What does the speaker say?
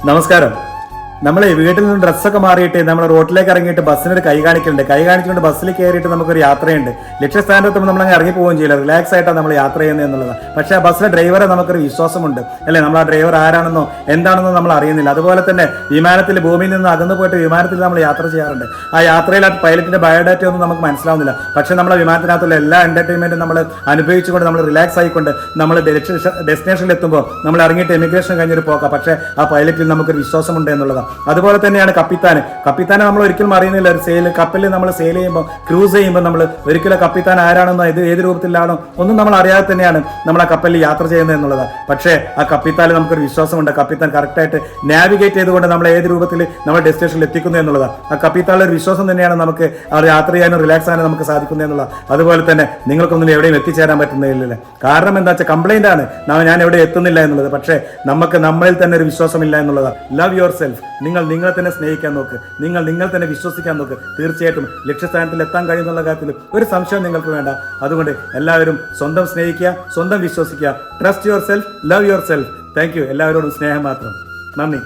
നമസ്കാരം. നമ്മളെ വീട്ടിൽ നിന്ന് ഡ്രസ്സൊക്കെ മാറിയിട്ട് നമ്മൾ റോഡിലേക്ക് ഇറങ്ങിയിട്ട് ബസ്സിനൊരു കൈ കാണിക്കലുണ്ട്. കൈ കാണിച്ചുകൊണ്ട് ബസ്സിൽ കയറിയിട്ട് നമുക്കൊരു യാത്രയുണ്ട്. ലക്ഷ്യസ്ഥാനത്തെത്തുമ്പോൾ നമ്മൾ അങ്ങ് ഇറങ്ങി പോവുകയും ചെയ്യില്ല. റിലാക്സ് ആയിട്ടാണ് നമ്മൾ യാത്ര ചെയ്യുന്നത് എന്നുള്ളതാണ്. പക്ഷേ ആ ബസ്സിലെ ഡ്രൈവറെ നമുക്കൊരു വിശ്വാസമുണ്ട് അല്ലേ? നമ്മൾ ആ ഡ്രൈവർ ആരാണെന്നോ എന്താണെന്നോ നമ്മൾ അറിയുന്നില്ല. അതുപോലെ തന്നെ വിമാനത്തിൽ ഭൂമിയിൽ നിന്ന് അകന്നു പോയിട്ട് വിമാനത്തിൽ നമ്മൾ യാത്ര ചെയ്യാറുണ്ട്. ആ യാത്രയിൽ ആ പൈലറ്റിന്റെ ബയോഡാറ്റ ഒന്നും നമുക്ക് മനസ്സിലാവുന്നില്ല. പക്ഷേ നമ്മളെ വിമാനത്തിനകത്തുള്ള എല്ലാ എന്റർടൈൻമെന്റും നമ്മൾ അനുഭവിച്ചുകൊണ്ട് നമ്മൾ റിലാക്സ് ആയിക്കൊണ്ട് നമ്മൾ ഡെസ്റ്റിനേഷനിൽ എത്തുമ്പോൾ നമ്മൾ ഇറങ്ങിയിട്ട് എമിഗ്രേഷൻ കഴിഞ്ഞൊരു പോക്കാം. പക്ഷേ ആ പൈലറ്റിൽ നമുക്കൊരു വിശ്വാസമുണ്ട് എന്നുള്ളതാണ്. അതുപോലെ തന്നെയാണ് കപ്പിത്താനെ നമ്മൾ ഒരിക്കലും അറിയുന്നില്ല. ഒരു കപ്പലിൽ നമ്മൾ സെയിൽ ചെയ്യുമ്പോൾ ക്രൂസ് ചെയ്യുമ്പോൾ നമ്മൾ ഒരിക്കലും കപ്പിത്താൻ ആരാണെന്നോ ഏത് രൂപത്തിലാണോ ഒന്നും നമ്മൾ അറിയാതെ തന്നെയാണ് നമ്മൾ ആ കപ്പലിൽ യാത്ര ചെയ്യുന്നത് എന്നുള്ളത്. പക്ഷേ ആ കപ്പിത്താനിൽ നമുക്കൊരു വിശ്വാസമുണ്ട്. കപ്പിത്താൻ കറക്റ്റായിട്ട് നാവിഗേറ്റ് ചെയ്തുകൊണ്ട് നമ്മൾ ഏത് രൂപത്തിൽ നമ്മൾ ഡെസ്റ്റിനേഷനിൽ എത്തിക്കുന്നു എന്നുള്ളതാണ്. ആ കപ്പിത്താനിലെ ഒരു വിശ്വാസം തന്നെയാണ് നമുക്ക് ആ യാത്ര ചെയ്യാനും റിലാക്സ് ആകാനും നമുക്ക് സാധിക്കുന്നത് എന്നുള്ളത്. അതുപോലെ തന്നെ നിങ്ങൾക്കൊന്നും എവിടെയും എത്തിച്ചേരാൻ പറ്റുന്നില്ല. കാരണം എന്താ വെച്ചാൽ കംപ്ലൈന്റ് ആണ്, ഞാൻ എവിടെ എത്തുന്നില്ല എന്നുള്ളത്. പക്ഷേ നമുക്ക് നമ്മളിൽ തന്നെ ഒരു വിശ്വാസമില്ല എന്നുള്ളതാണ്. Love your self. നിങ്ങളെ തന്നെ സ്നേഹിക്കാൻ നോക്ക്. നിങ്ങൾ തന്നെ വിശ്വസിക്കാൻ നോക്ക്. തീർച്ചയായിട്ടും ലക്ഷ്യസ്ഥാനത്തിൽ എത്താൻ കഴിയുന്നുള്ള കാര്യത്തിൽ ഒരു സംശയം നിങ്ങൾക്ക് വേണ്ട. അതുകൊണ്ട് എല്ലാവരും സ്വന്തം സ്നേഹിക്കുക, സ്വന്തം വിശ്വസിക്കുക. Trust your self, love your self. Thank you. എല്ലാവരോടും സ്നേഹം മാത്രം. നന്ദി.